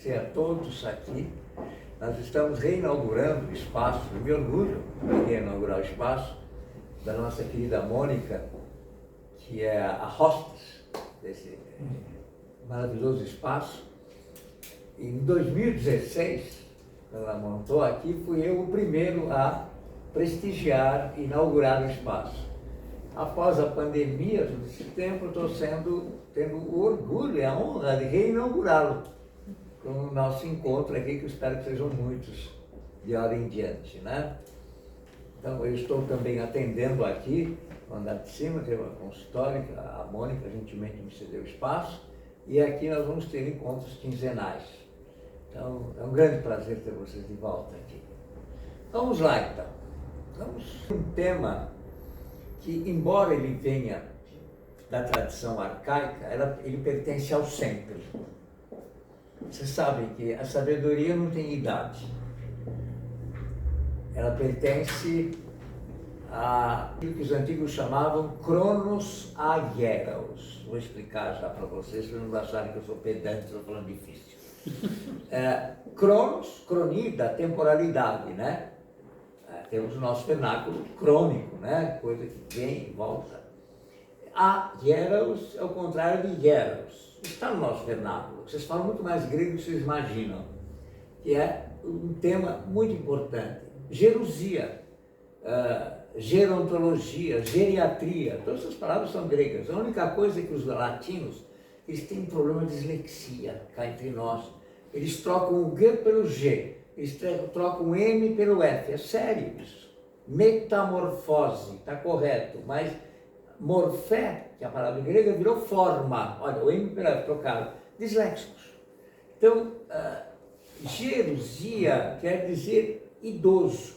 agradecer a todos aqui. Nós estamos reinaugurando o espaço, eu me orgulho de reinaugurar o espaço da nossa querida Mônica, que é a hostess desse maravilhoso espaço. Em 2016, quando ela montou aqui, fui eu o primeiro a prestigiar e inaugurar o espaço. Após a pandemia, todo esse tempo, eu estou tendo o orgulho e a honra de reinaugurá-lo com o nosso encontro aqui, que eu espero que sejam muitos de hora em diante, né? Então, eu estou também atendendo aqui, no andar de cima, tem uma consultório, que a Mônica gentilmente me cedeu espaço, e aqui nós vamos ter encontros quinzenais. Então, é um grande prazer ter vocês de volta aqui. Vamos lá, então. Vamos um tema que, embora ele venha da tradição arcaica, ele pertence ao sempre. Vocês sabem que a sabedoria não tem idade. Ela pertence àquilo que os antigos chamavam Cronos Ageraos. Vou explicar já para vocês, para não acharem que eu sou pedante, estou falando difícil. Cronos, cronida, temporalidade, né? Temos o nosso vernáculo crônico, né? Coisa que vem e volta. Ageraos é o contrário de Geros. Está no nosso vernáculo. Vocês falam muito mais grego do que vocês imaginam, que é um tema muito importante. Gerusia, gerontologia, geriatria, todas essas palavras são gregas. A única coisa é que os latinos, eles têm um problema de dislexia cá entre nós. Eles trocam o G pelo G, eles trocam o M pelo F. É sério isso. Metamorfose, está correto, mas morfé, que é a palavra grega, virou forma. Olha, o M pelo F trocado. Disléxicos. Então, gerusia quer dizer idoso,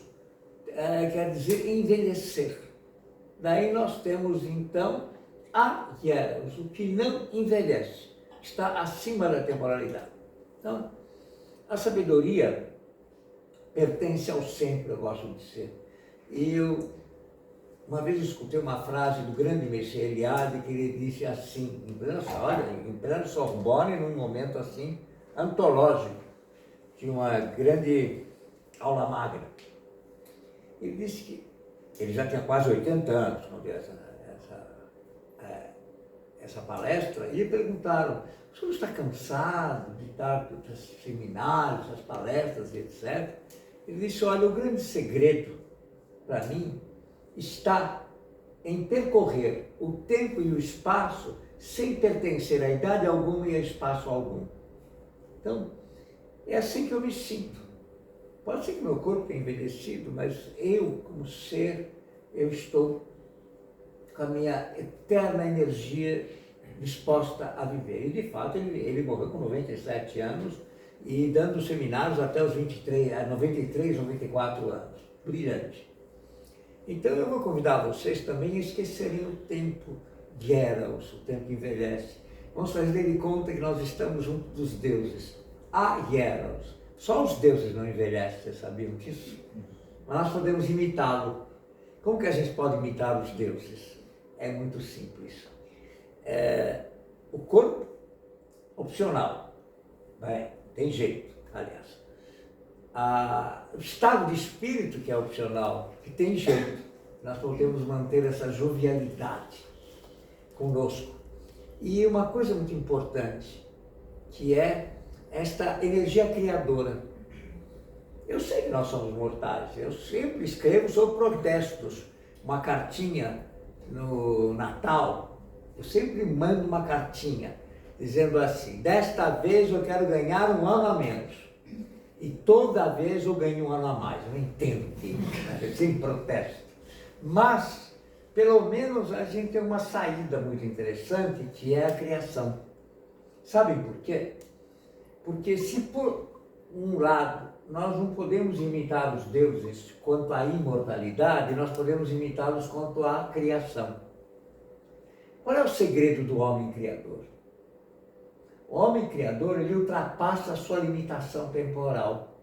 quer dizer envelhecer. Daí nós temos, então, agieros, o que não envelhece, está acima da temporalidade. Então, a sabedoria pertence ao sempre, eu gosto de dizer. E eu, uma vez escutei uma frase do grande Messias Eliade, que ele disse assim, em plena Sorbonne, num momento assim, antológico, de uma grande aula magna. Ele disse que ele já tinha quase 80 anos quando deu essa palestra, e lhe perguntaram: o senhor está cansado de dar esses seminários, essas palestras, etc. Ele disse: olha, o grande segredo para mim está em percorrer o tempo e o espaço sem pertencer a idade alguma e a espaço algum. Então, é assim que eu me sinto. Pode ser que meu corpo tenha envelhecido, mas eu, como ser, eu estou com a minha eterna energia disposta a viver. E, de fato, ele morreu com 97 anos e dando seminários até os 93, 94 anos. Brilhante. Então, eu vou convidar vocês também a esquecerem o tempo Geros, o tempo que envelhece. Vamos fazer de conta que nós estamos junto dos deuses. Geros. Só os deuses não envelhecem, vocês sabiam disso? Mas nós podemos imitá-lo. Como que a gente pode imitar os deuses? É muito simples. O corpo, opcional. Tem jeito, aliás. O estado de espírito, que é opcional, que tem jeito. Nós podemos manter essa jovialidade conosco. E uma coisa muito importante, que é esta energia criadora. Eu sei que nós somos mortais, eu sempre escrevo sobre protestos, uma cartinha no Natal, eu sempre mando uma cartinha, dizendo assim: desta vez eu quero ganhar um ano a menos, e toda vez eu ganho um ano a mais. Eu não entendo que, né? Sem protesto. Mas, pelo menos, a gente tem uma saída muito interessante, que é a criação. Sabem por quê? Porque se por um lado nós não podemos imitar os deuses quanto à imortalidade, nós podemos imitá-los quanto à criação. Qual é o segredo do homem criador? O homem criador, ele ultrapassa a sua limitação temporal.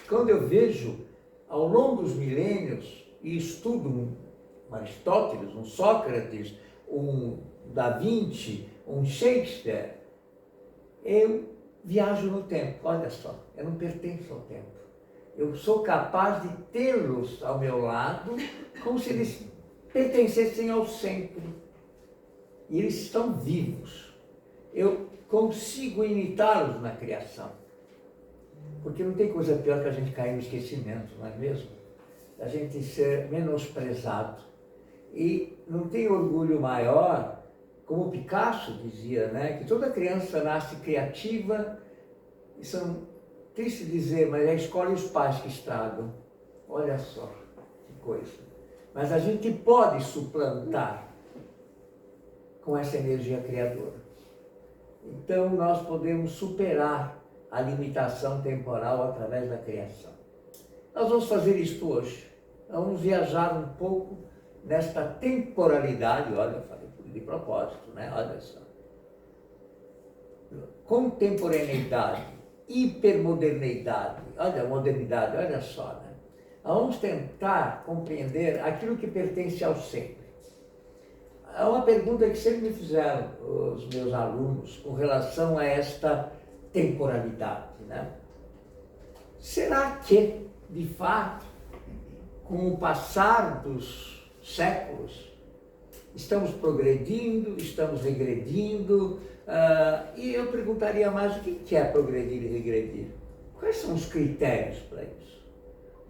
Quando eu vejo, ao longo dos milênios, e estudo um Aristóteles, um Sócrates, um Da Vinci, um Shakespeare, eu viajo no tempo, olha só, eu não pertenço ao tempo. Eu sou capaz de tê-los ao meu lado como se eles pertencessem ao sempre. E eles estão vivos. Eu consigo imitá-los na criação. Porque não tem coisa pior que a gente cair no esquecimento, não é mesmo? A gente ser menosprezado. E não tem orgulho maior, como Picasso dizia, né? Que toda criança nasce criativa, e são, triste dizer, mas a escola e os pais que estragam. Olha só que coisa. Mas a gente pode suplantar com essa energia criadora. Então nós podemos superar a limitação temporal através da criação. Nós vamos fazer isto hoje. Vamos viajar um pouco nesta temporalidade, olha, eu falei de propósito, né? Olha só. Contemporaneidade, hipermodernidade, olha a modernidade, olha só, né? Vamos tentar compreender aquilo que pertence ao sempre. É uma pergunta que sempre me fizeram os meus alunos com relação a esta temporalidade, né? Será que, de fato, com o passar dos séculos, estamos progredindo, estamos regredindo? E eu perguntaria mais, o que é progredir e regredir? Quais são os critérios para isso?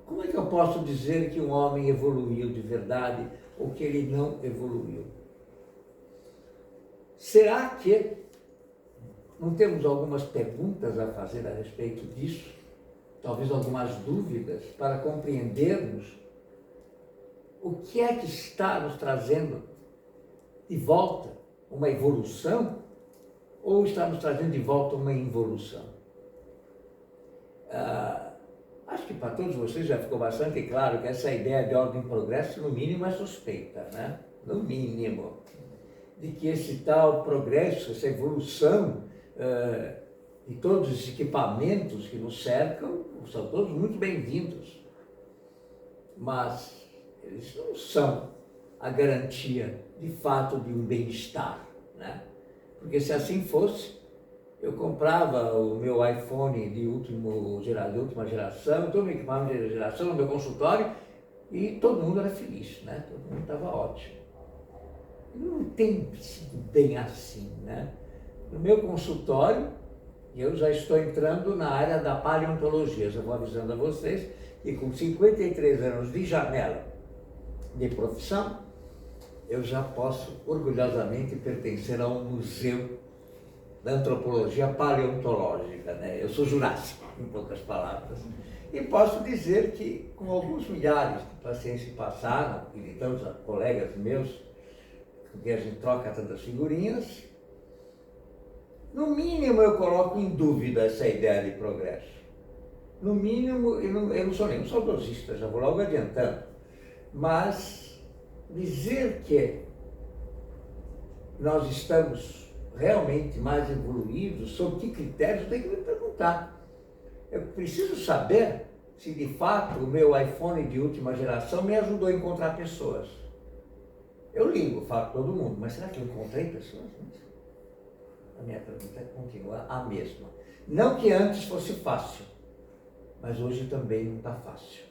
Como é que eu posso dizer que um homem evoluiu de verdade ou que ele não evoluiu? Será que não temos algumas perguntas a fazer a respeito disso? Talvez algumas dúvidas para compreendermos o que é que está nos trazendo de volta uma evolução ou está nos trazendo de volta uma involução? Acho que para todos vocês já ficou bastante claro que essa ideia de ordem e progresso, no mínimo, é suspeita, né? No mínimo. De que esse tal progresso, essa evolução de todos os equipamentos que nos cercam, são todos muito bem-vindos. Mas eles não são a garantia, de fato, de um bem-estar, né? Porque se assim fosse, eu comprava o meu iPhone de última geração, todo o meu equipamento de geração no meu consultório e todo mundo era feliz, né? Todo mundo estava ótimo. Não tem sido bem assim, né? No meu consultório, eu já estou entrando na área da paleontologia, já vou avisando a vocês, e com 53 anos de janela de profissão, eu já posso orgulhosamente pertencer a um museu da antropologia paleontológica, né? Eu sou jurássico, em poucas palavras. E posso dizer que, com alguns milhares de pacientes que passaram, e de tantos colegas meus, porque a gente troca tantas figurinhas, no mínimo eu coloco em dúvida essa ideia de progresso. No mínimo, eu não sou nenhum saudosista, já vou logo adiantando, mas dizer que nós estamos realmente mais evoluídos, sob que critérios, eu tenho que me perguntar. Eu preciso saber se de fato o meu iPhone de última geração me ajudou a encontrar pessoas. Eu ligo, falo com todo mundo, mas será que eu encontrei pessoas? A minha pergunta continua a mesma. Não que antes fosse fácil, mas hoje também não está fácil.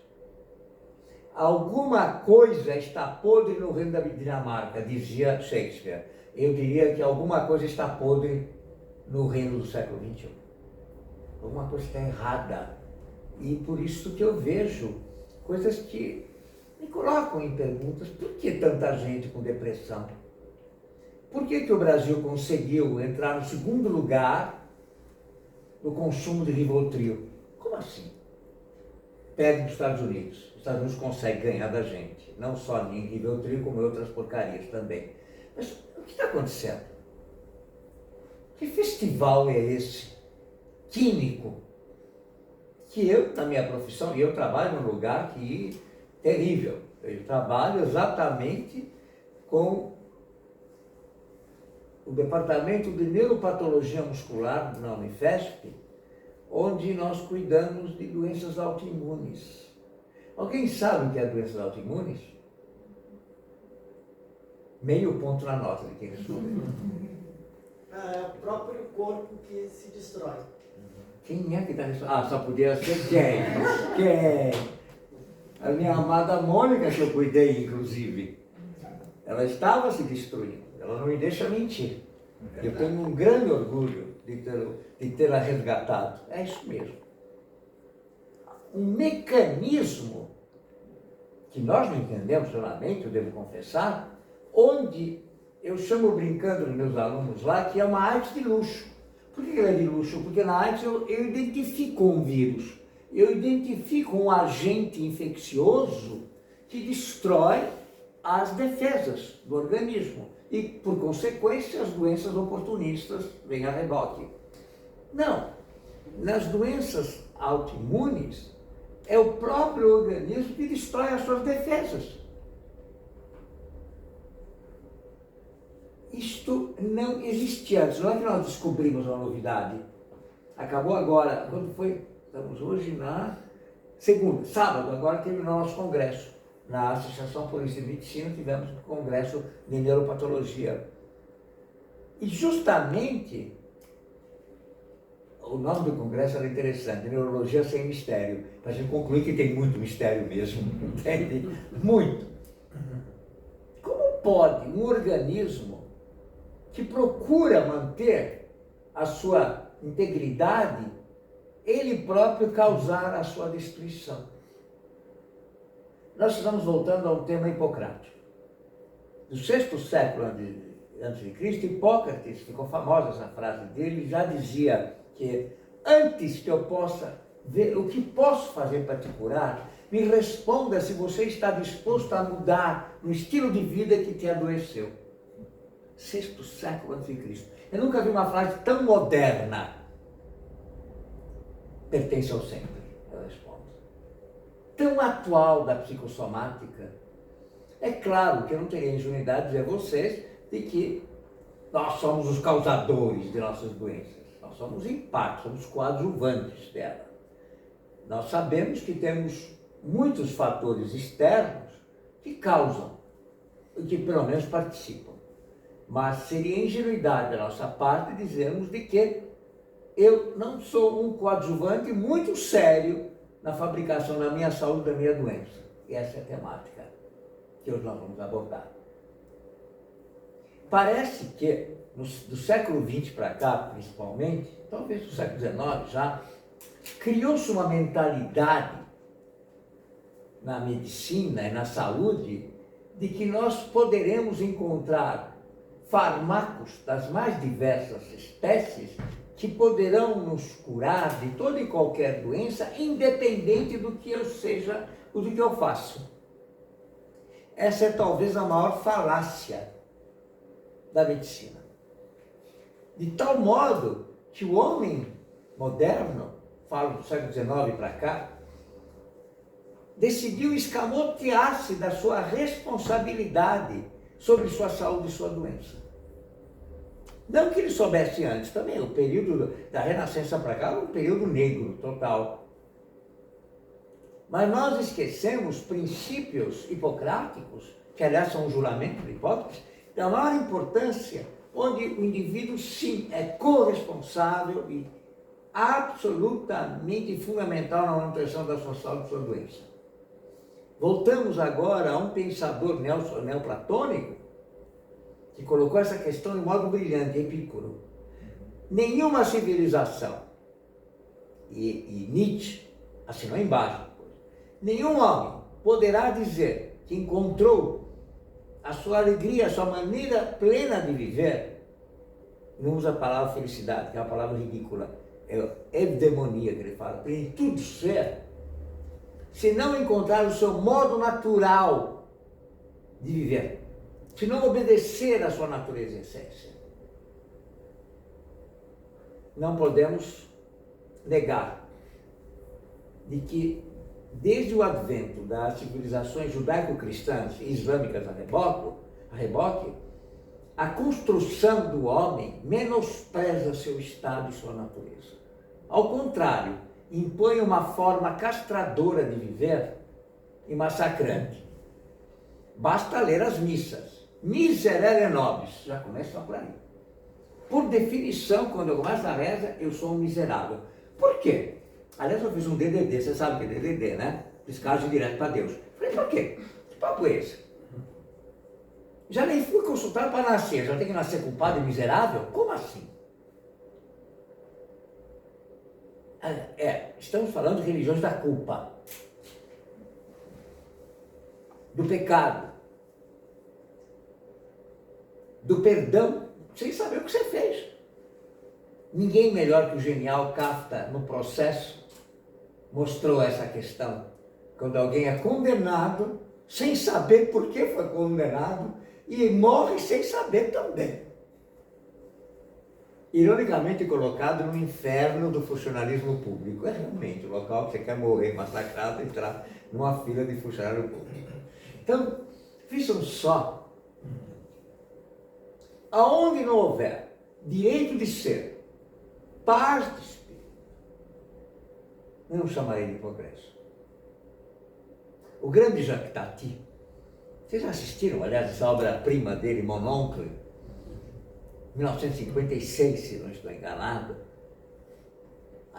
Alguma coisa está podre no reino da Dinamarca, dizia Shakespeare. Eu diria que alguma coisa está podre no reino do século XXI. Alguma coisa está errada. E por isso que eu vejo coisas que me colocam em perguntas. Por que tanta gente com depressão? Por que o Brasil conseguiu entrar no segundo lugar no consumo de Rivotril? Como assim? Pede dos Estados Unidos. Os Estados Unidos conseguem ganhar da gente. Não só em Rivotril, como em outras porcarias também. Mas o que está acontecendo? Que festival é esse? Químico? Que eu, na minha profissão, e eu trabalho num lugar que terrível. Eu trabalho exatamente com o Departamento de Neuropatologia Muscular na Unifesp, onde nós cuidamos de doenças autoimunes. Alguém sabe o que é doenças autoimunes? Meio ponto na nota de quem respondeu. É o próprio corpo que se destrói. Quem é que está respondendo? Ah, só podia ser quem? Quem? A minha amada Mônica, que eu cuidei, inclusive. Ela estava se destruindo. Ela não me deixa mentir. Eu tenho um grande orgulho de tê-la resgatado. É isso mesmo. Um mecanismo que nós não entendemos solamente, eu devo confessar, onde eu chamo brincando nos meus alunos lá que é uma AIDS de luxo. Por que ela é de luxo? Porque na AIDS eu identifico um vírus, eu identifico um agente infeccioso que destrói as defesas do organismo e, por consequência, as doenças oportunistas vêm a reboque. Não, nas doenças autoimunes é o próprio organismo que destrói as suas defesas. Isto não existia antes, não é que nós descobrimos uma novidade. Acabou agora, quando foi? Estamos hoje na segunda, sábado, agora terminou nosso congresso. Na Associação Paulista de Medicina tivemos um congresso de neuropatologia. E justamente, o nome do congresso era interessante, Neurologia Sem Mistério, para a gente concluir que tem muito mistério mesmo, entende? Muito. Como pode um organismo que procura manter a sua integridade, ele próprio causar a sua destruição? Nós estamos voltando ao tema hipocrático. No sexto século antes de Cristo, Hipócrates, ficou famosa essa frase dele, já dizia que antes que eu possa ver o que posso fazer para te curar, me responda se você está disposto a mudar no estilo de vida que te adoeceu. Sexto século antes de Cristo. Eu nunca vi uma frase tão moderna. Pertence ao sempre, ela responde. Tão atual da psicossomática. É claro que eu não teria ingenuidade de dizer a vocês de que nós somos os causadores de nossas doenças. Nós somos impactos, somos coadjuvantes dela. Nós sabemos que temos muitos fatores externos que causam, e que pelo menos participam. Mas seria ingenuidade da nossa parte dizermos de que eu não sou um coadjuvante muito sério na fabricação da minha saúde, da minha doença. E essa é a temática que hoje nós vamos abordar. Parece que do século XX para cá, principalmente, talvez do século XIX já, criou-se uma mentalidade na medicina e na saúde de que nós poderemos encontrar fármacos das mais diversas espécies que poderão nos curar de toda e qualquer doença, independente do que eu seja ou do que eu faço. Essa é talvez a maior falácia da medicina. De tal modo que o homem moderno, falo do século XIX para cá, decidiu escamotear-se da sua responsabilidade sobre sua saúde e sua doença. Não que ele soubesse antes também, o período da Renascença para cá era um período negro total. Mas nós esquecemos princípios hipocráticos, que aliás são um juramento de Hipócrates, da maior importância, onde o indivíduo sim é corresponsável e absolutamente fundamental na manutenção da sua saúde e sua doença. Voltamos agora a um pensador neoplatônico que colocou essa questão de modo brilhante, Epicuro. Nenhuma civilização, e Nietzsche assinou embaixo, nenhum homem poderá dizer que encontrou a sua alegria, a sua maneira plena de viver, não usa a palavra felicidade, que é uma palavra ridícula, é eudemonia que ele fala, plenitude de ser, se não encontrar o seu modo natural de viver, se não obedecer à sua natureza e essência. Não podemos negar de que, desde o advento das civilizações judaico-cristãs e islâmicas a reboque, a construção do homem menospreza seu estado e sua natureza. Ao contrário, impõe uma forma castradora de viver e massacrante. Basta ler as missas. Miserere nobis, já começa por aí. Por definição, quando eu começo a reza, eu sou um miserável. Por quê? Aliás, eu fiz um DDD, você sabe o que é DDD, né? Descargo direto para Deus. Falei, por quê? Que papo é esse? Já nem fui consultado para nascer, já tem que nascer culpado e miserável? Como assim? Estamos falando de religiões da culpa, do pecado, do perdão, sem saber o que você fez. Ninguém melhor que o genial Kafka, no Processo, mostrou essa questão. Quando alguém é condenado, sem saber por que foi condenado, e morre sem saber também. Ironicamente colocado no inferno do funcionalismo público. É realmente o local que você quer morrer massacrado e entrar numa fila de funcionário público. Então, vejam só, aonde não houver direito de ser, paz de espírito, eu não chamarei de progresso. O grande Jacques Tati, vocês já assistiram, aliás, essa obra-prima dele, Mon Oncle, 1956, se não estou enganado,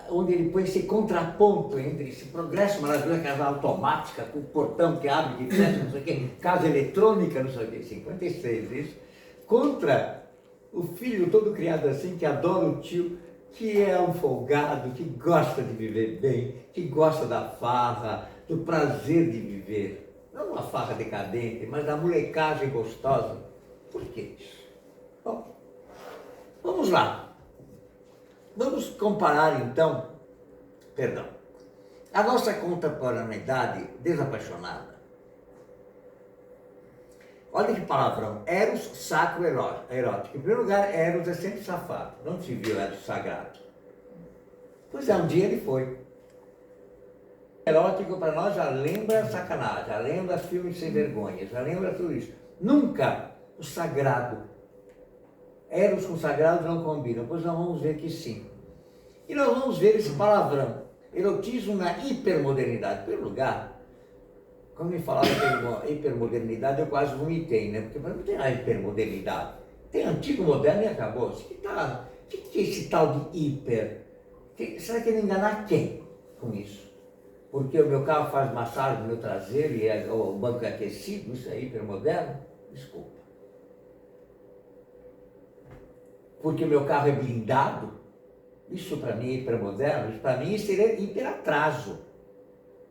onde ele põe esse contraponto entre esse progresso maravilhoso, casa automática, com o portão que abre, que fecha, não sei o quê, casa eletrônica, não sei o quê, 56, isso, contra o filho todo criado assim, que adora o tio, que é um folgado, que gosta de viver bem, que gosta da farra, do prazer de viver. Não uma farra decadente, mas da molecagem gostosa. Por que isso? Bom, vamos lá. Vamos comparar então, a nossa contemporaneidade desapaixonada. Olha que palavrão, eros sacro erótico. Em primeiro lugar, eros é sempre safado, não se viu eros sagrado. Pois é, um dia ele foi. Erótico para nós já lembra sacanagem, já lembra filmes sem vergonha, já lembra tudo isso. Nunca o sagrado. Eros com sagrado não combinam, pois nós vamos ver que sim. E nós vamos ver esse palavrão, erotismo na hipermodernidade. Em primeiro lugar, quando me falaram de hipermodernidade, eu quase vomitei, né? Porque não tem a hipermodernidade. Tem antigo, moderno e acabou. O que é esse tal de hiper? Será que ele enganar quem com isso? Porque o meu carro faz massagem no meu traseiro e o banco é aquecido, isso é hipermoderno? Desculpa. Porque o meu carro é blindado? Isso para mim é hipermoderno? Isso para mim seria hiperatraso.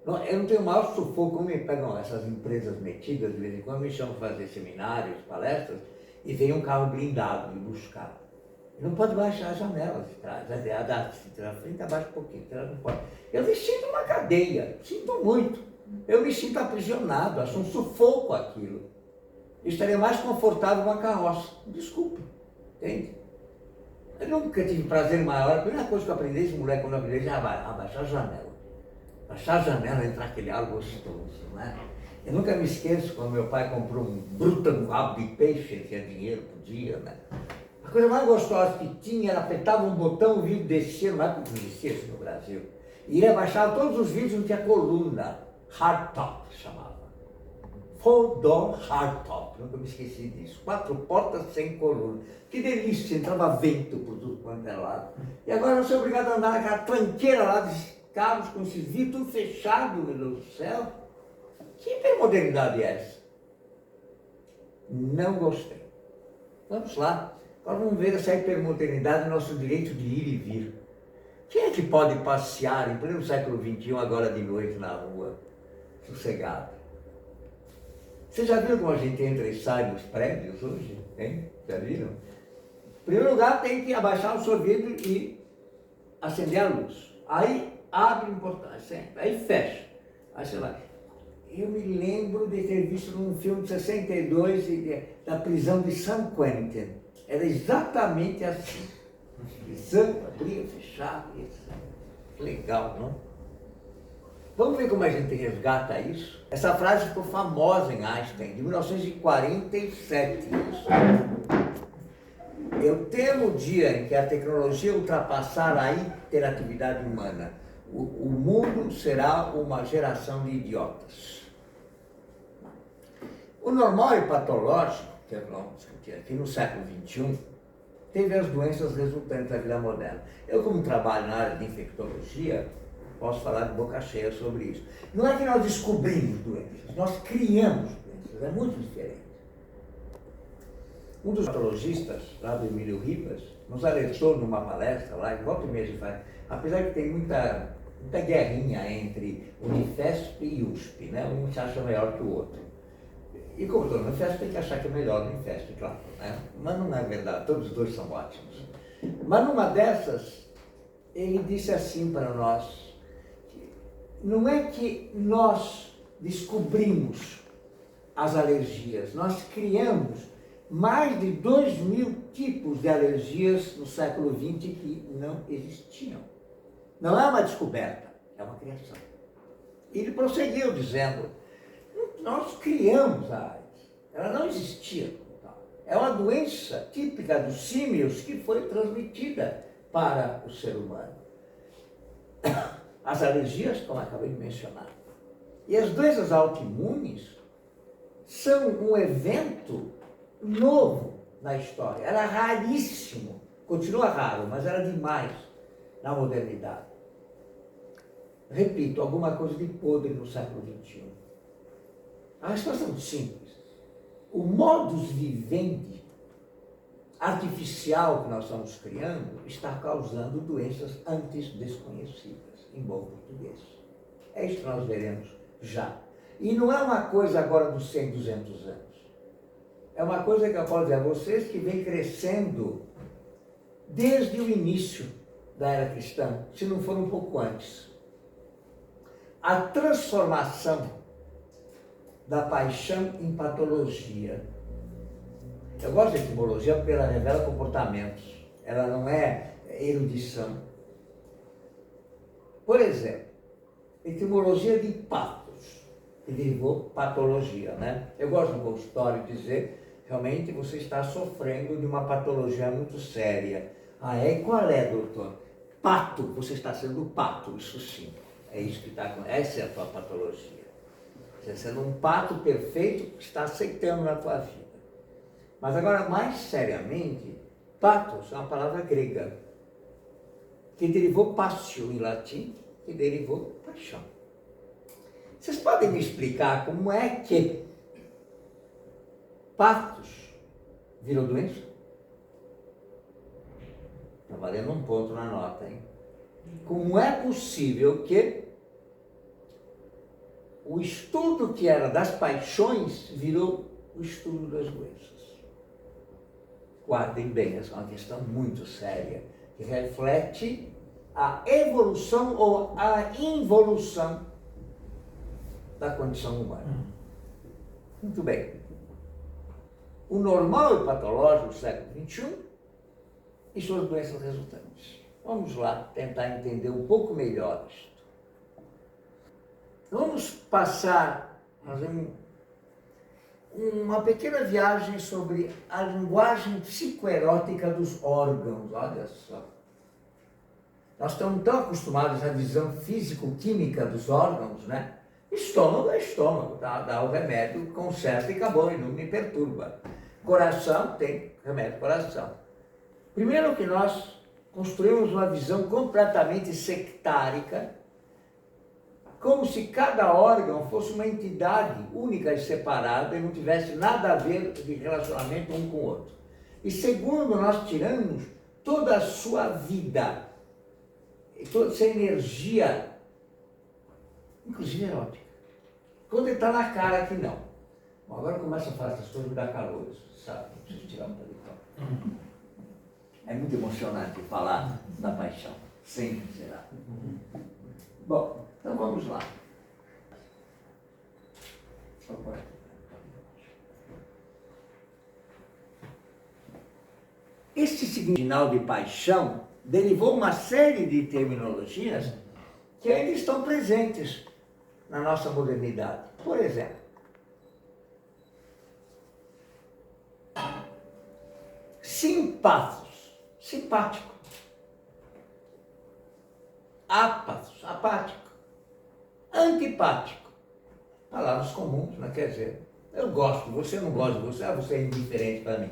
Eu não tenho o maior sufoco, como me pegam essas empresas metidas, de vez em quando me chamam para fazer seminários, palestras, e vem um carro blindado me buscar. Não pode baixar as janelas de trás, a frente abaixa um pouquinho, não pode. Eu me sinto numa cadeia, sinto muito. Eu me sinto aprisionado, acho um sufoco aquilo. Eu estaria mais confortável numa carroça. Desculpa, entende? Eu nunca tive prazer maior. A primeira coisa que eu aprendi, esse moleque, quando eu aprendi, é abaixar a janela. Baixar a janela, entrar aquele ar gostoso, né? Eu nunca me esqueço quando meu pai comprou um bruta no rabo de peixe, ele tinha dinheiro, podia, né? A coisa mais gostosa que tinha, ela apertava um botão, o vídeo descia, não é porque não existia isso no Brasil. E ele abaixava todos os vídeos, não tinha coluna. Hardtop chamava. Four door hardtop, nunca me esqueci disso. 4 portas sem coluna. Que delícia, entrava vento por tudo quanto é lado. E agora eu sou obrigado a andar naquela tranqueira lá de carros com esses vidros tudo fechado, meu Deus do céu. Que hipermodernidade é essa? Não gostei. Vamos lá. Agora vamos ver essa hipermodernidade, nosso direito de ir e vir. Quem é que pode passear em pleno século XXI, agora de noite na rua, sossegado? Vocês já viram como a gente entra e sai dos prédios hoje? Hein? Já viram? Em primeiro lugar, tem que abaixar o seu vidro e acender a luz. Aí abre um portão, aí fecha. Aí você vai. Eu me lembro de ter visto num filme de 62 da prisão de San Quentin. Era exatamente assim. Prisão, abria, fechava, isso. Legal, não? Vamos ver como a gente resgata isso? Essa frase ficou famosa em Einstein, de 1947. Isso. Eu temo o dia em que a tecnologia ultrapassar a interatividade humana. O mundo será uma geração de idiotas. O normal e patológico, que vamos discutir aqui no século XXI, teve as doenças resultantes da vida moderna. Eu, como trabalho na área de infectologia, posso falar de boca cheia sobre isso. Não é que nós descobrimos doenças, nós criamos doenças, é muito diferente. Um dos patologistas, lá do Emílio Ribas, nos alertou numa palestra lá, em volta e meia de faz, apesar que tem muita guerrinha entre Unifesp e USP, né? Um se acha melhor que o outro. E como todo Unifesp tem que achar que é melhor o Unifesp, claro, né? Mas não é verdade, todos os dois são ótimos. Mas numa dessas, ele disse assim para nós, não é que nós descobrimos as alergias, nós criamos mais de 2.000 tipos de alergias no século XX que não existiam. Não é uma descoberta, é uma criação. E ele prosseguiu dizendo, nós criamos a AIDS, ela não existia. É uma doença típica dos símios que foi transmitida para o ser humano. As alergias, como acabei de mencionar. E as doenças autoimunes são um evento novo na história. Era raríssimo, continua raro, mas era demais na modernidade. Repito, alguma coisa de podre no século XXI. A resposta é muito simples. O modus vivendi artificial que nós estamos criando está causando doenças antes desconhecidas, em bom português. É isso que nós veremos já. E não é uma coisa agora dos 100, 200 anos. É uma coisa que eu posso dizer a vocês que vem crescendo desde o início da era cristã, se não for um pouco antes. A transformação da paixão em patologia. Eu gosto de etimologia porque ela revela comportamentos. Ela não é erudição. Por exemplo, etimologia de patos, que derivou patologia, né? Eu gosto no consultório de dizer, realmente você está sofrendo de uma patologia muito séria. Ah, é? E qual é, doutor? Pato, você está sendo pato, isso sim. É isso que está acontecendo. Essa é a tua patologia. Você está sendo um pato perfeito que está aceitando na tua vida. Mas agora, mais seriamente, patos é uma palavra grega, que derivou passio em latim, que derivou paixão. Vocês podem me explicar como é que patos virou doença? Está valendo um ponto na nota, hein? Como é possível que o estudo que era das paixões virou o estudo das doenças? Guardem bem, essa é uma questão muito séria, que reflete a evolução ou a involução da condição humana. Muito bem. O normal e patológico do século XXI e suas doenças resultantes. Vamos lá tentar entender um pouco melhor isto. Vamos passar uma pequena viagem sobre a linguagem psicoerótica dos órgãos. Olha só. Nós estamos tão acostumados à visão físico-química dos órgãos, né? Estômago é estômago, tá? Dá o remédio, conserta e acabou, e não me perturba. Coração tem remédio coração. Primeiro que nós construímos uma visão completamente sectárica, como se cada órgão fosse uma entidade única e separada e não tivesse nada a ver de relacionamento um com o outro. E segundo, nós tiramos toda a sua vida, toda essa energia, inclusive erótica. Quando ele está na cara que não. Bom, agora começa a falar essas coisas e dá calor, sabe? Não preciso tirar um paletó. É muito emocionante falar da paixão, sempre será. Bom, então vamos lá. Esse sinal de paixão derivou uma série de terminologias que ainda estão presentes na nossa modernidade. Por exemplo, simpathos, simpático. Ápathos, apático. Antipático. Palavras comuns, né? Quer dizer, eu gosto de você, eu não gosto de você, você é indiferente para mim.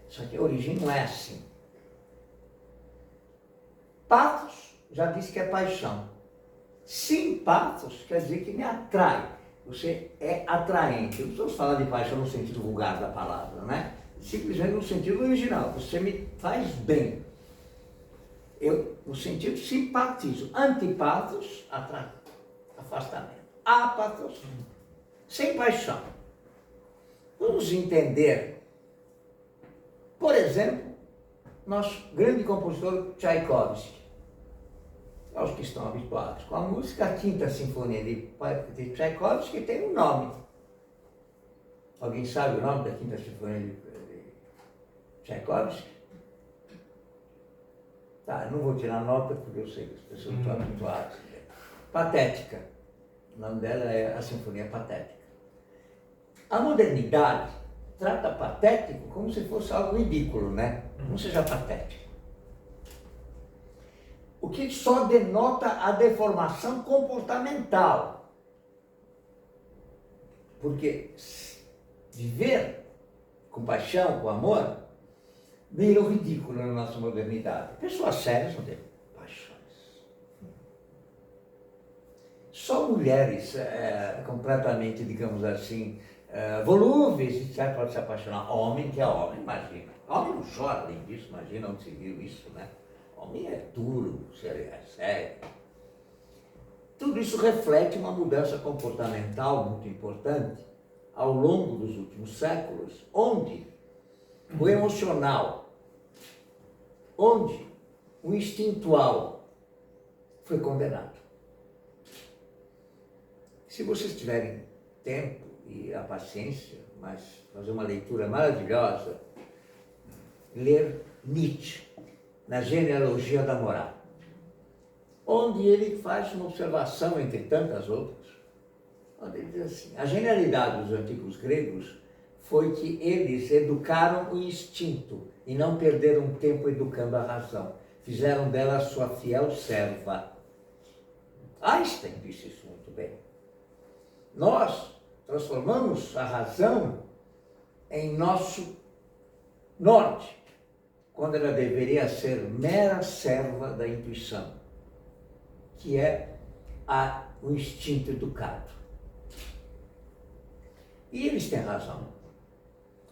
Só que a origem não é assim. Pathos já disse que é paixão. Simpathos quer dizer que me atrai. Você é atraente. Eu não estou falando de paixão no sentido vulgar da palavra, né? Simplesmente no sentido original. Você me faz bem. Eu, no sentido, simpatizo. Antipathos, afastamento. Ápathos, sem paixão. Vamos entender, por exemplo, nosso grande compositor Tchaikovsky. Aos que estão habituados com a música, a Quinta Sinfonia de Tchaikovsky tem um nome. Alguém sabe o nome da Quinta Sinfonia de Tchaikovsky? Tá, não vou tirar nota porque eu sei que as pessoas não estão habituadas. Patética. O nome dela é a Sinfonia Patética. A modernidade trata patético como se fosse algo ridículo, né? Não seja patético. O que só denota a deformação comportamental. Porque viver com paixão, com amor, virou ridículo na nossa modernidade. Pessoas sérias não têm paixões. Só mulheres completamente, digamos assim, volúveis, etc., pode se apaixonar. Homem que é homem, imagina. Homem não chora além disso, imagina onde se viu isso, né? Homem é duro, é sério. Tudo isso reflete uma mudança comportamental muito importante ao longo dos últimos séculos, onde o emocional, onde o instintual foi condenado. Se vocês tiverem tempo e a paciência, mas fazer uma leitura maravilhosa, ler Nietzsche, na Genealogia da Moral, onde ele faz uma observação, entre tantas outras, onde ele diz assim: a genialidade dos antigos gregos foi que eles educaram o instinto e não perderam tempo educando a razão. Fizeram dela sua fiel serva. Einstein disse isso muito bem. Nós transformamos a razão em nosso norte, quando ela deveria ser mera serva da intuição, que é o instinto educado. E eles têm razão.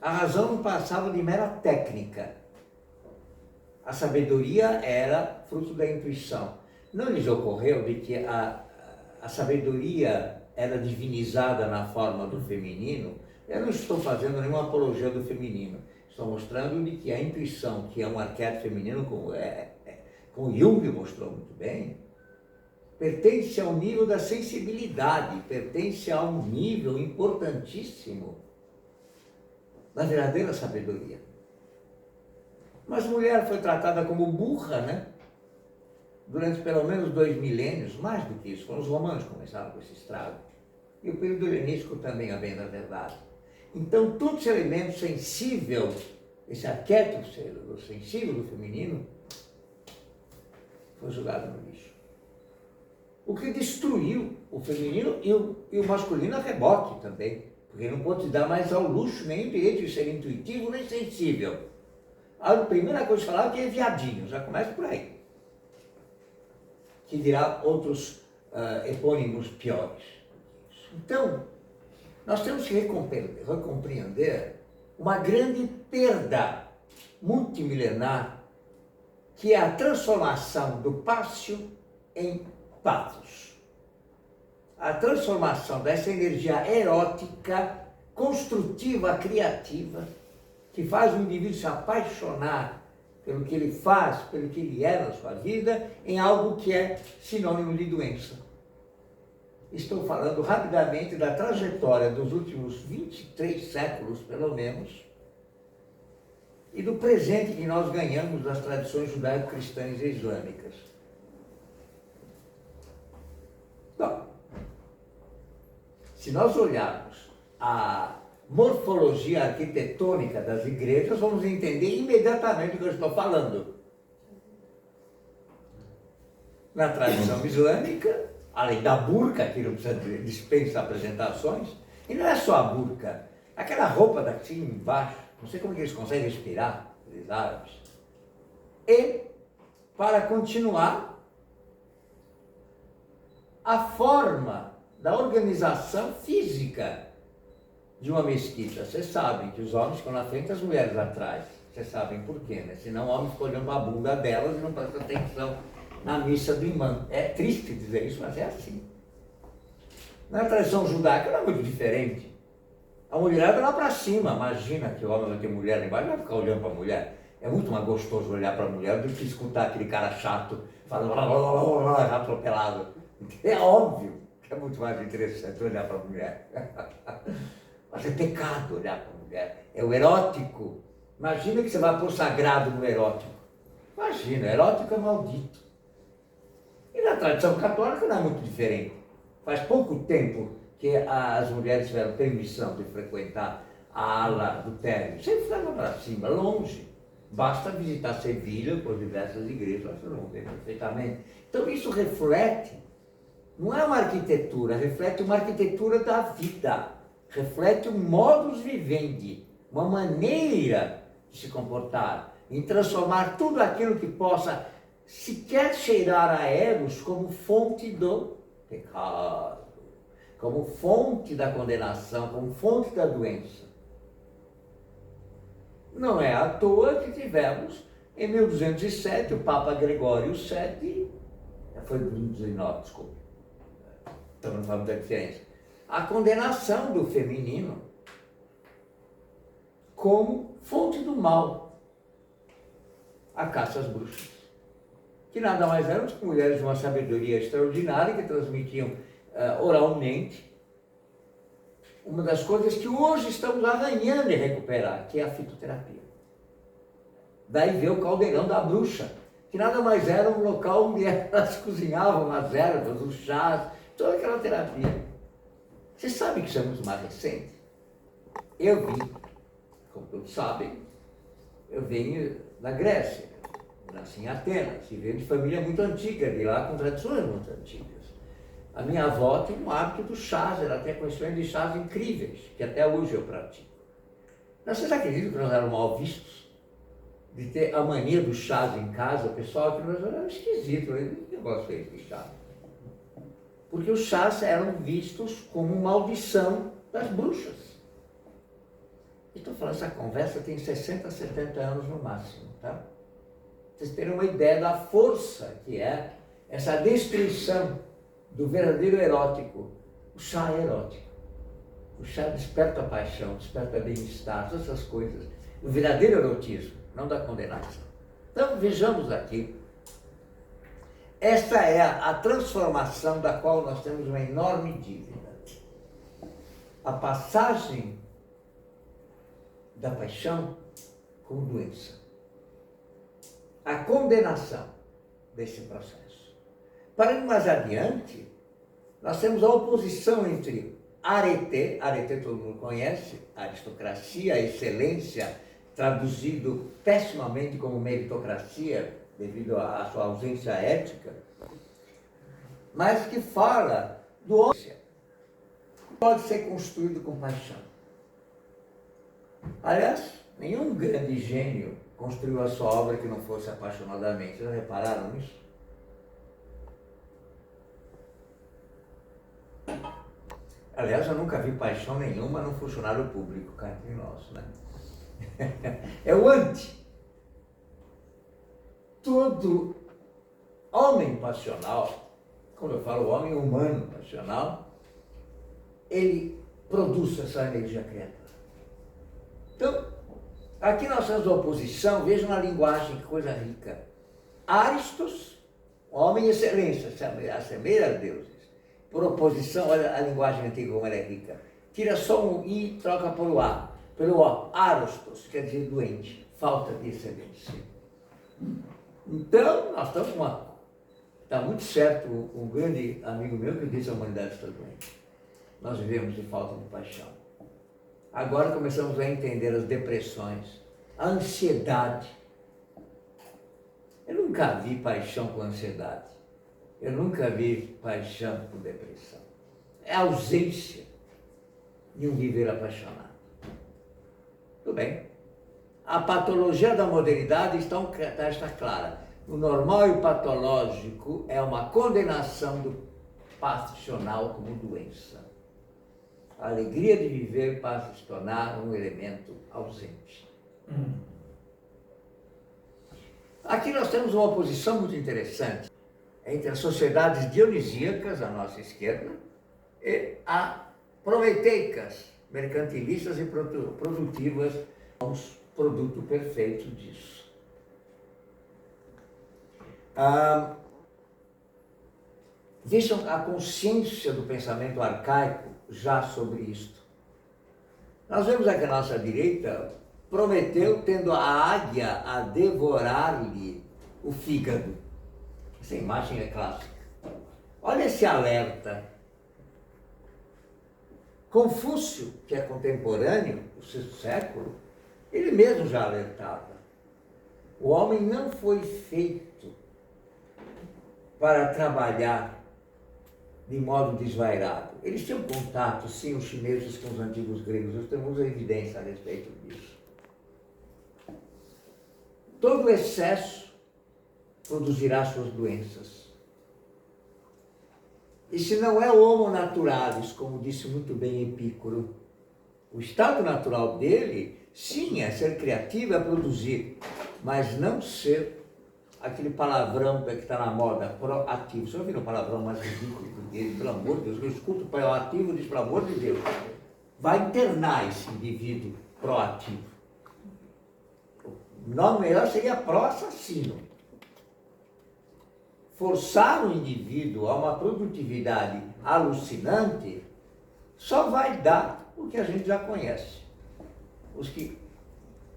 A razão não passava de mera técnica. A sabedoria era fruto da intuição. Não lhes ocorreu de que a sabedoria era divinizada na forma do feminino? Eu não estou fazendo nenhuma apologia do feminino. Estou mostrando de que a intuição, que é um arquétipo feminino, como Jung mostrou muito bem, pertence ao nível da sensibilidade, pertence a um nível importantíssimo da verdadeira sabedoria. Mas mulher foi tratada como burra, né? Durante pelo menos 2 milênios, mais do que isso. Foram os romanos que começaram com esse estrago. E o período helenístico também, a bem da verdade. Então, todo esse elemento sensível, esse arquétipo sensível do feminino, foi jogado no lixo. O que destruiu o feminino e o masculino a reboque também, porque não pode se dar mais ao luxo nem o direito de ser intuitivo nem sensível. A primeira coisa que falava que é viadinho, já começa por aí. Que dirá outros epônimos piores. Então, nós temos que recompreender uma grande perda multimilenar, que é a transformação do pássio em pathos. A transformação dessa energia erótica, construtiva, criativa, que faz o indivíduo se apaixonar pelo que ele faz, pelo que ele é na sua vida, em algo que é sinônimo de doença. Estou falando rapidamente da trajetória dos últimos 23 séculos, pelo menos, e do presente que nós ganhamos das tradições judaico-cristãs e islâmicas. Bom, se nós olharmos a morfologia arquitetônica das igrejas, vamos entender imediatamente o que eu estou falando. Na tradição islâmica, além da burca, que não precisa dispensa apresentações, e não é só a burca, aquela roupa daqui embaixo, não sei como é que eles conseguem respirar, os árabes. E para continuar a forma da organização física de uma mesquita. Vocês sabem que os homens ficam na frente e as mulheres atrás. Vocês sabem por quê, né? Senão o homem fica olhando para a bunda delas e não presta atenção na missa do imã. É triste dizer isso, mas é assim. Na tradição judaica não é muito diferente. A mulher vai lá para cima. Imagina que o homem vai ter mulher lá embaixo, vai ficar olhando para a mulher. É muito mais gostoso olhar para a mulher do que escutar aquele cara chato falando atropelado. É óbvio que é muito mais interessante olhar para a mulher. Mas é pecado olhar para a mulher. É o erótico. Imagina que você vai pôr sagrado no erótico. Imagina, erótico é maldito. E na tradição católica não é muito diferente. Faz pouco tempo que as mulheres tiveram permissão de frequentar a ala do término. Sempre ficava para cima, longe. Basta visitar Sevilha por diversas igrejas, vocês vão ver perfeitamente. Então isso reflete, não é uma arquitetura, reflete uma arquitetura da vida. Reflete um modus vivendi, uma maneira de se comportar, em transformar tudo aquilo que possa sequer cheirar a Eros como fonte do pecado, como fonte da condenação, como fonte da doença. Não é à toa que tivemos, em 1207, o Papa Gregório VII, foi 1209, desculpe, então não faz muita diferença, a condenação do feminino como fonte do mal, a caça às bruxas, que nada mais eram que mulheres de uma sabedoria extraordinária que transmitiam oralmente uma das coisas que hoje estamos arranhando em recuperar, que é a fitoterapia. Daí veio o caldeirão da bruxa, que nada mais era um local onde elas cozinhavam as ervas, os chás, toda aquela terapia. Vocês sabem que isso é muito mais recente? Eu vim, como todos sabem, eu venho da Grécia, nasci em Atenas, e venho de família muito antiga, de lá com tradições muito antigas. A minha avó tinha um hábito do chás, ela tinha conhecimento de chás incríveis, que até hoje eu pratico. Mas vocês acreditam que nós éramos mal vistos? De ter a mania do chás em casa, o pessoal que nós era esquisito, que negócio é esse de chá? Porque os chás eram vistos como maldição das bruxas. Estou falando, essa conversa tem 60, 70 anos no máximo, tá? Vocês terem uma ideia da força que é essa destruição do verdadeiro erótico. O chá é erótico. O chá desperta a paixão, desperta bem-estar, todas essas coisas. O verdadeiro erotismo, não da condenação. Então, vejamos aqui. Esta é a transformação da qual nós temos uma enorme dívida. A passagem da paixão como doença. A condenação desse processo. Para ir mais adiante, nós temos a oposição entre arete todo mundo conhece, a aristocracia, a excelência, traduzido pessimamente como meritocracia, devido à sua ausência ética, mas que fala do homem que pode ser construído com paixão. Aliás, nenhum grande gênio construiu a sua obra que não fosse apaixonadamente. Vocês já repararam nisso? Aliás, eu nunca vi paixão nenhuma num funcionário público, cá entre nós, né? É o anti. Todo homem passional, quando eu falo homem humano passional, ele produz essa energia criativa. Então, aqui nós temos a oposição, vejam a linguagem, que coisa rica. Aristos, homem excelência, assemelha a deuses. Por oposição, olha a linguagem antiga como ela é rica. Tira só um i e troca por o a. Pelo o, arostos, quer dizer doente, falta de excelência. Então, nós estamos com uma... Está muito certo um grande amigo meu que disse a humanidade está doente. Nós vivemos de falta de paixão. Agora começamos a entender as depressões, a ansiedade. Eu nunca vi paixão com ansiedade. Eu nunca vi paixão com depressão. É a ausência de um viver apaixonado. Tudo bem. A patologia da modernidade está clara. O normal e o patológico é uma condenação do passional como doença. A alegria de viver passa a se tornar um elemento ausente. Aqui nós temos uma oposição muito interessante entre as sociedades dionisíacas, à nossa esquerda, e as prometeicas, mercantilistas e produtivas, um produto perfeito disso. Vejam a consciência do pensamento arcaico já sobre isto. Nós vemos aqui à nossa direita Prometeu tendo a águia a devorar-lhe o fígado. Essa imagem é clássica. Olha esse alerta. Confúcio, que é contemporâneo, do sexto século, ele mesmo já alertava. O homem não foi feito para trabalhar de modo desvairado. Eles tinham contato, sim, os chineses com os antigos gregos. Nós temos evidência a respeito disso. Todo excesso produzirá suas doenças. E se não é o homo naturalis, como disse muito bem Epicuro, o estado natural dele, sim, é ser criativo, é produzir, mas não ser aquele palavrão que está na moda, proativo. Você ouviu o palavrão mais ridículo dele? Pelo amor de Deus, eu escuto proativo e diz, pelo amor de Deus, vai internar esse indivíduo proativo. O nome melhor seria pró-assassino. Forçar o indivíduo a uma produtividade alucinante só vai dar o que a gente já conhece. Os que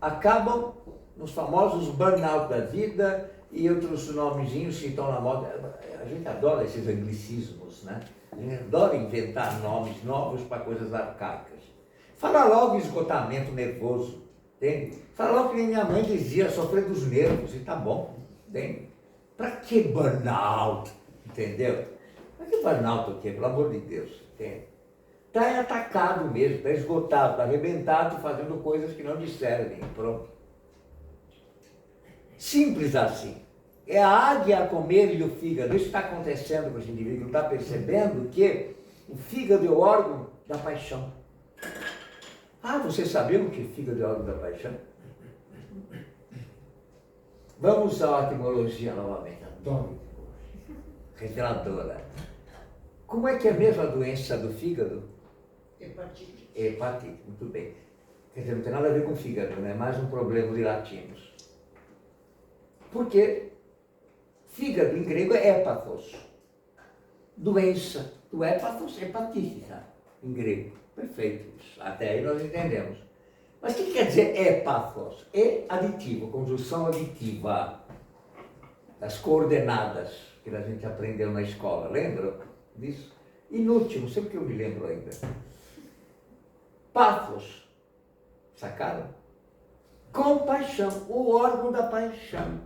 acabam nos famosos burnout da vida e outros nomezinhos que estão na moda. A gente adora esses anglicismos, né? A gente adora inventar nomes novos para coisas arcaicas. Fala logo esgotamento nervoso, entende? Fala logo que nem minha mãe dizia, sofrer dos nervos, e tá bom, entende? Para que burnout, entendeu? Para que burnout o quê? Pelo amor de Deus, entende? Está atacado mesmo, está esgotado, está arrebentado, fazendo coisas que não lhe servem, pronto. Simples assim. É a águia a comer-lhe o fígado. Isso está acontecendo com esse indivíduo, não está percebendo que o fígado é o órgão da paixão. Ah, vocês sabiam que o fígado é o órgão da paixão? Vamos à etimologia novamente. Adoro reveladora. Como é que é mesmo a doença do fígado? Hepatite. Hepatite, muito bem. Quer dizer, não tem nada a ver com o fígado, né? É mais um problema de latinos. Porque fígado em grego é hépathos. Doença do hépathos, hepatite, em grego. Perfeito. Até aí nós entendemos. Mas o que quer dizer hépathos? É aditivo, conjunção aditiva das coordenadas que a gente aprendeu na escola. Lembra disso? Inútil, não sei porque eu me lembro ainda. Pathos. Sacaram? Compaixão, o órgão da paixão.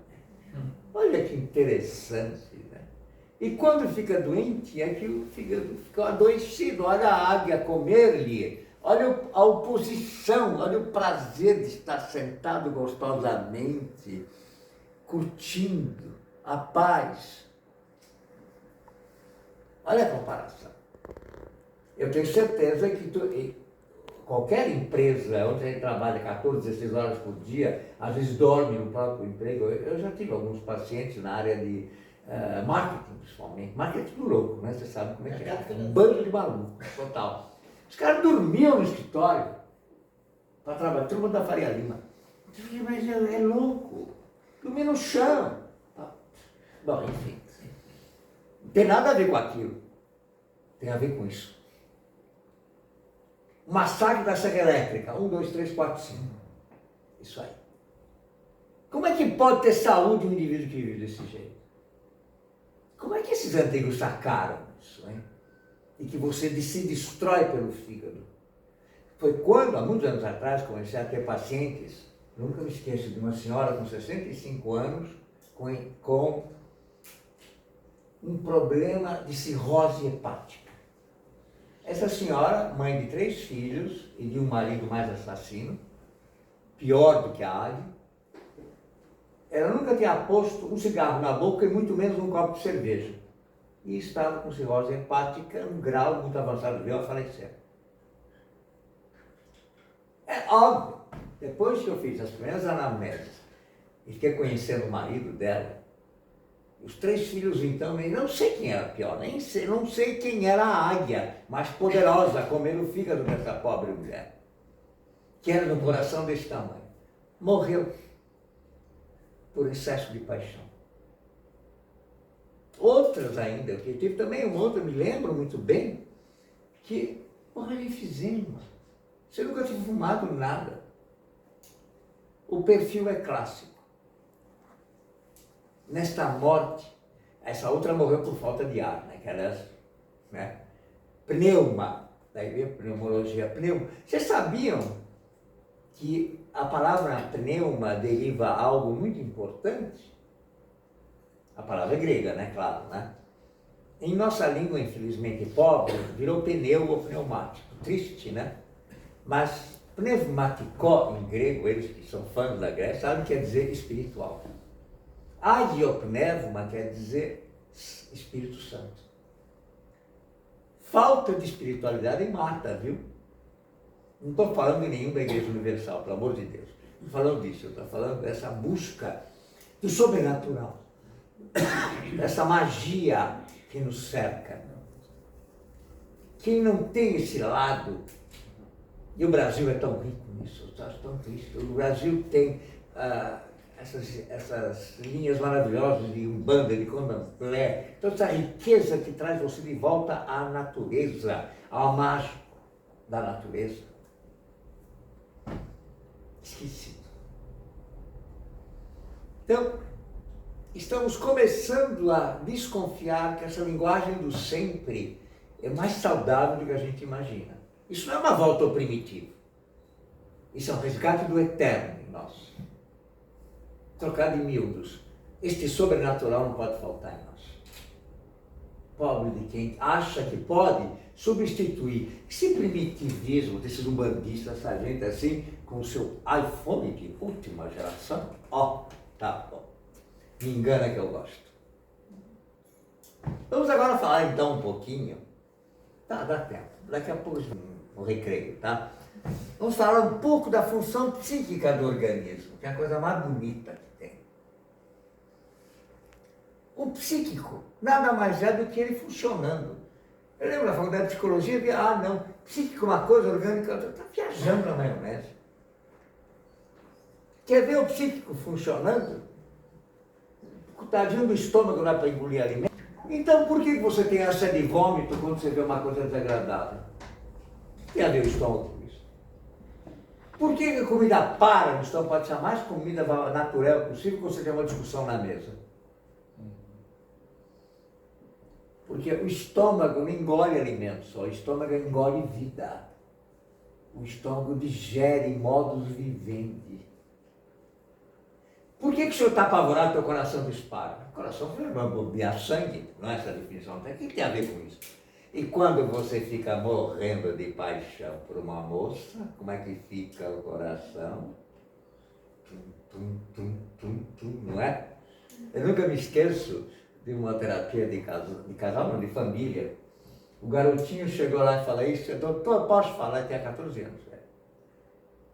Olha que interessante, né? E quando fica doente, é que o fígado fica adoecido. Olha a águia comer-lhe. Olha a oposição, olha o prazer de estar sentado gostosamente, curtindo a paz. Olha a comparação. Eu tenho certeza que qualquer empresa onde a gente trabalha 14, 16 horas por dia, às vezes dorme no próprio emprego. Eu já tive alguns pacientes na área de marketing, principalmente. Marketing do louco, né? Você sabe como é que é. Um bando de maluco, total. Os caras dormiam no escritório para trabalhar, turma da Faria Lima. Mas é louco, dormir no chão. Bom, enfim, não tem nada a ver com aquilo, tem a ver com isso. Massacre da Serra Elétrica, 1, 2, 3, 4, 5. Isso aí. Como é que pode ter saúde um indivíduo que vive desse jeito? Como é que esses antigos sacaram isso, hein? E que você se destrói pelo fígado. Foi quando, há muitos anos atrás, comecei a ter pacientes, nunca me esqueço de uma senhora com 65 anos, com um problema de cirrose hepática. Essa senhora, mãe de 3 filhos e de um marido mais assassino, pior do que a águia, ela nunca tinha posto um cigarro na boca e muito menos um copo de cerveja. E estava com cirrose hepática, um grau muito avançado, veio a falecer. É óbvio, depois que eu fiz as primeiras anamneses e fiquei conhecendo o marido dela, os 3 filhos então, eu não sei quem era pior, nem sei, não sei quem era a águia mais poderosa a comer o fígado dessa pobre mulher, que era no coração desse tamanho. Morreu por excesso de paixão. Outras ainda, que tive também uma outra, me lembro muito bem, que morreu de enfisema. Você nunca tinha fumado nada. O perfil é clássico. Nesta morte, essa outra morreu por falta de ar, né? Que era, né? Pneuma, daí veio pneumologia, pneuma. Vocês sabiam que a palavra pneuma deriva algo muito importante? A palavra é grega, né? Claro, né? Em nossa língua, infelizmente pobre, virou pneu ou pneumático. Triste, né? Mas pneumatikó, em grego, eles que são fãs da Grécia, sabem que quer dizer espiritual. Agiopneuma quer dizer Espírito Santo. Falta de espiritualidade mata, viu? Não estou falando de nenhum da Igreja Universal, pelo amor de Deus. Não estou falando disso, eu estou falando dessa busca do sobrenatural, dessa magia que nos cerca. Quem não tem esse lado, e o Brasil é tão rico nisso, eu acho tão triste, o Brasil tem essas linhas maravilhosas de Umbanda, de Candomblé, então essa riqueza que traz você de volta à natureza, ao mágico da natureza. Esquecido. Então, estamos começando a desconfiar que essa linguagem do sempre é mais saudável do que a gente imagina. Isso não é uma volta ao primitivo. Isso é um resgate do eterno em nós. Trocar de miúdos. Este sobrenatural não pode faltar em nós. Pobre de quem acha que pode substituir esse primitivismo desses umbandistas, essa gente assim, com o seu iPhone de última geração. Tá bom. Me engana que eu gosto. Vamos agora falar então um pouquinho. Tá, dá tempo. Daqui a pouco no recreio, tá? Vamos falar um pouco da função psíquica do organismo, que é a coisa mais bonita que tem. O psíquico nada mais é do que ele funcionando. Eu lembro na faculdade de psicologia, eu via, não, psíquico uma coisa, orgânica outra. Está viajando na maionese. Quer ver o psíquico funcionando? O tadinho do estômago lá para engolir alimento. Então por que você tem ânsia de vômito quando você vê uma coisa desagradável? Tem a ver o estômago com isso? Por que a comida para no estômago? Pode ser a mais comida natural possível quando você tem uma discussão na mesa. Porque o estômago não engole alimento só, o estômago engole vida. O estômago digere modus vivendi. Por que o senhor está apavorado e o coração dispara? O coração vai bombear sangue, não é essa a definição? O que tem a ver com isso? E quando você fica morrendo de paixão por uma moça, como é que fica o coração? Não é? Eu nunca me esqueço de uma terapia de casal, não, de família. O garotinho chegou lá e falou isso, doutor, posso falar? Ele tinha 14 anos. Velho.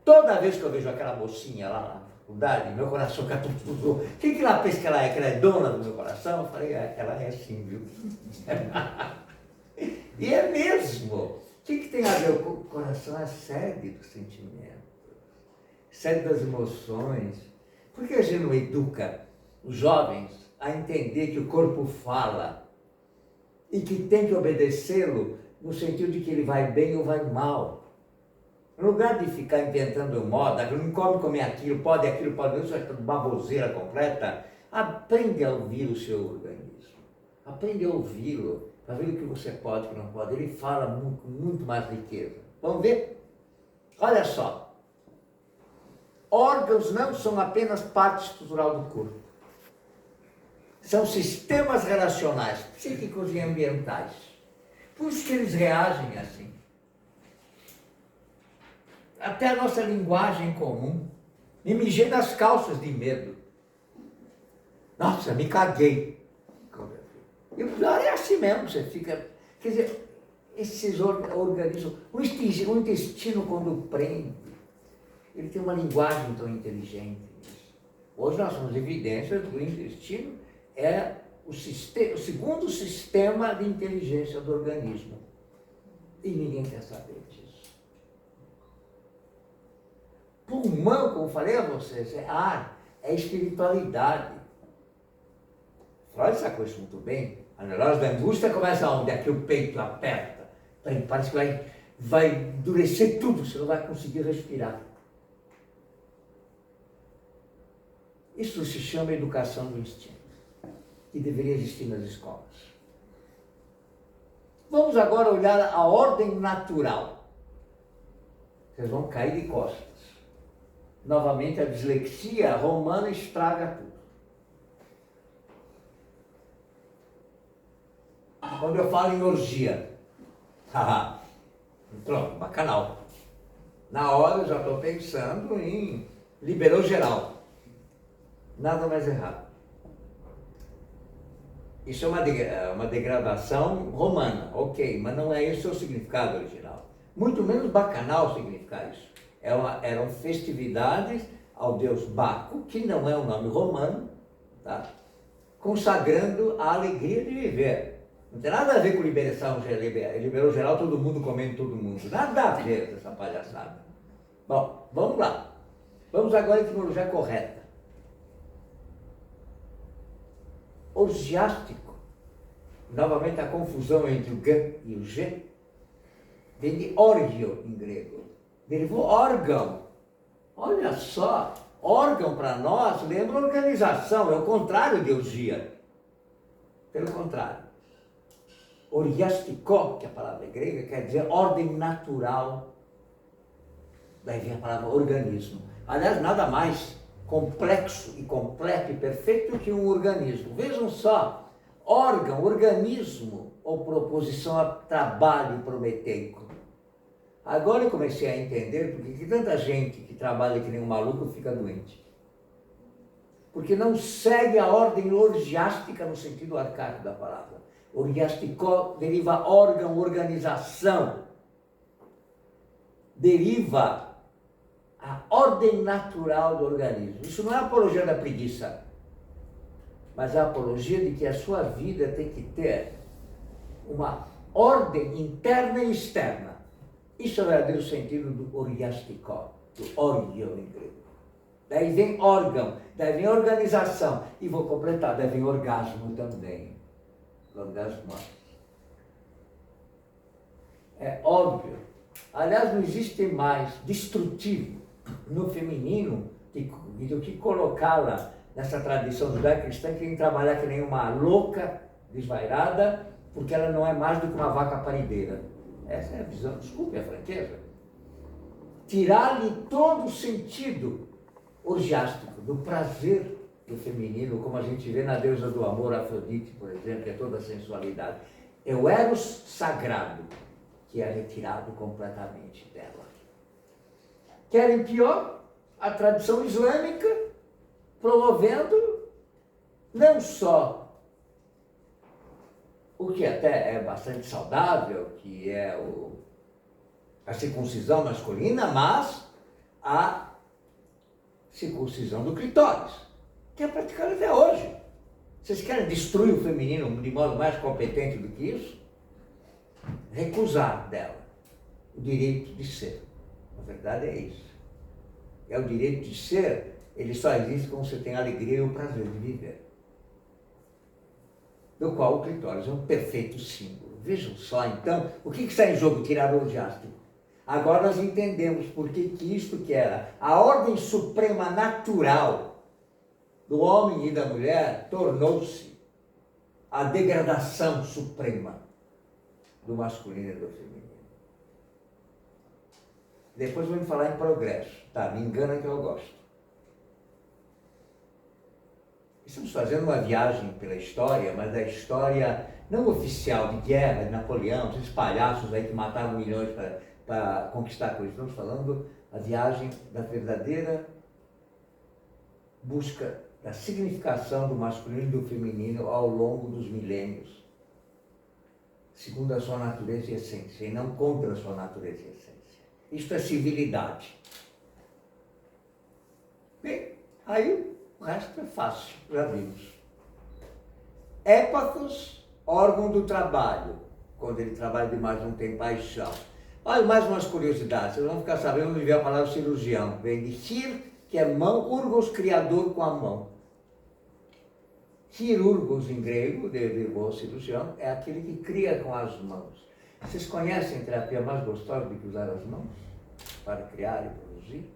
Toda vez que eu vejo aquela mocinha lá na faculdade, meu coração fica tudo. Quem que ela pensa que ela é? Que ela é dona do meu coração? Eu falei, ela é assim, viu? E é mesmo. O que tem a ver com o coração? É a sede dos sentimentos, sede das emoções. Por que a gente não educa os jovens a entender que o corpo fala e que tem que obedecê-lo no sentido de que ele vai bem ou vai mal? No lugar de ficar inventando moda, não come comer aquilo, pode não, isso é baboseira completa, aprende a ouvir o seu organismo. Aprende a ouvi-lo, para ver o que você pode e o que não pode. Ele fala com muito mais riqueza. Vamos ver? Olha só. Órgãos não são apenas parte estrutural do corpo. São sistemas relacionais, psíquicos e ambientais. Por isso que eles reagem assim. Até a nossa linguagem comum. Me mijei nas calças de medo. Nossa, me caguei. E o pior é assim mesmo, você fica... Quer dizer, esses organismos... O intestino, quando prende, ele tem uma linguagem tão inteligente. Hoje nós temos evidências que o intestino é o segundo sistema de inteligência do organismo. E ninguém quer saber disso. Pulmão, como falei a vocês, é ar, é espiritualidade. Freud sacou isso muito bem. A neurose da angústia começa onde? Aqui o peito aperta. Parece que vai endurecer tudo, você não vai conseguir respirar. Isso se chama educação do instinto, que deveria existir nas escolas. Vamos agora olhar a ordem natural. Vocês vão cair de costas. Novamente, a dislexia romana estraga tudo. Quando eu falo em orgia, pronto, bacanal. Na hora eu já estou pensando em liberou geral. Nada mais errado. Isso é uma degradação romana, ok, mas não é esse o significado original. Muito menos bacanal significar isso. Eram festividades ao deus Baco, que não é um nome romano, tá? Consagrando a alegria de viver. Não tem nada a ver com liberação, liberou geral, todo mundo comendo todo mundo. Nada a ver com essa palhaçada. Bom, vamos lá. Vamos agora à etimologia correta. Orgiástico, novamente a confusão entre o G e o G, vem de orgio em grego, derivou órgão. Olha só, órgão para nós lembra organização, é o contrário de orgia. Pelo contrário. Orgiastikó, que é a palavra grega, quer dizer ordem natural. Daí vem a palavra organismo. Aliás, nada mais complexo e completo e perfeito que um organismo. Vejam só, órgão, organismo, ou proposição a trabalho prometeico. Agora eu comecei a entender porque que tanta gente que trabalha que nem um maluco fica doente. Porque não segue a ordem orgiástica no sentido arcaico da palavra. Orgiasticó deriva órgão, organização. Deriva a ordem natural do organismo. Isso não é apologia da preguiça, mas é a apologia de que a sua vida tem que ter uma ordem interna e externa. Isso é o verdadeiro sentido do orgiastikó, do orgio em grego. Daí vem órgão, daí vem organização, e vou completar, daí vem orgasmo também. Orgasmo. É óbvio. Aliás, não existe mais destrutivo no feminino do que colocá-la nessa tradição judaico-cristã que tem que trabalhar que nem uma louca desvairada, porque ela não é mais do que uma vaca parideira. Essa é a visão, desculpe a franqueza. Tirar-lhe todo o sentido orgiástico, do prazer do feminino, como a gente vê na deusa do amor, Afrodite, por exemplo, que é toda a sensualidade. É o eros sagrado, que é retirado completamente dela. Querem pior? A tradição islâmica promovendo não só o que até é bastante saudável, que é a circuncisão masculina, mas a circuncisão do clitóris, que é praticada até hoje. Vocês querem destruir o feminino de modo mais competente do que isso? Recusar dela o direito de ser. Na verdade é isso. É o direito de ser, ele só existe quando você tem a alegria e o prazer de viver. Do qual o clitóris é um perfeito símbolo. Vejam só, então, o que está em jogo? Tirar o orgiástico. Agora nós entendemos por que isto que era a ordem suprema natural do homem e da mulher tornou-se a degradação suprema do masculino e do feminino. Depois vamos falar em progresso, tá? Me engana que eu gosto. Estamos fazendo uma viagem pela história, mas a história não oficial de guerra, de Napoleão, esses palhaços aí que mataram milhões para conquistar coisas. Estamos falando a viagem da verdadeira busca da significação do masculino e do feminino ao longo dos milênios, segundo a sua natureza e essência, e não contra a sua natureza e essência. Isto é civilidade. Bem, aí o resto é fácil, já vimos. Épatos, órgão do trabalho. Quando ele trabalha demais não tem paixão. Olha, mais umas curiosidades, vocês vão ficar sabendo onde vem a palavra cirurgião. Vem de cir, que é mão, urgos, criador com a mão. Cirurgos em grego, derivou cirurgião, é aquele que cria com as mãos. Vocês conhecem a terapia mais gostosa do que usar as mãos para criar e produzir?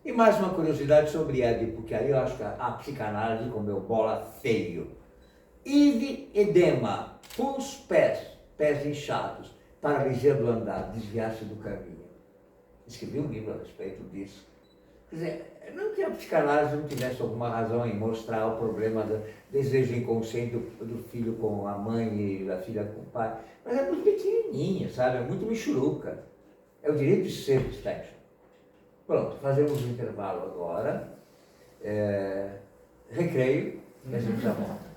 E mais uma curiosidade sobre Édipo, porque aí eu acho que a psicanálise comeu bola feio. Ive edema, pus pés inchados, paralisia do andar, desviar-se do caminho. Escrevi um livro a respeito disso. Quer dizer, não que a psicanálise não tivesse alguma razão em mostrar o problema do desejo inconsciente do filho com a mãe e da filha com o pai, mas é muito pequenininha, sabe? É muito michuruca. É o direito de ser extenso. Pronto, fazemos um intervalo agora. Recreio, e a gente já volta.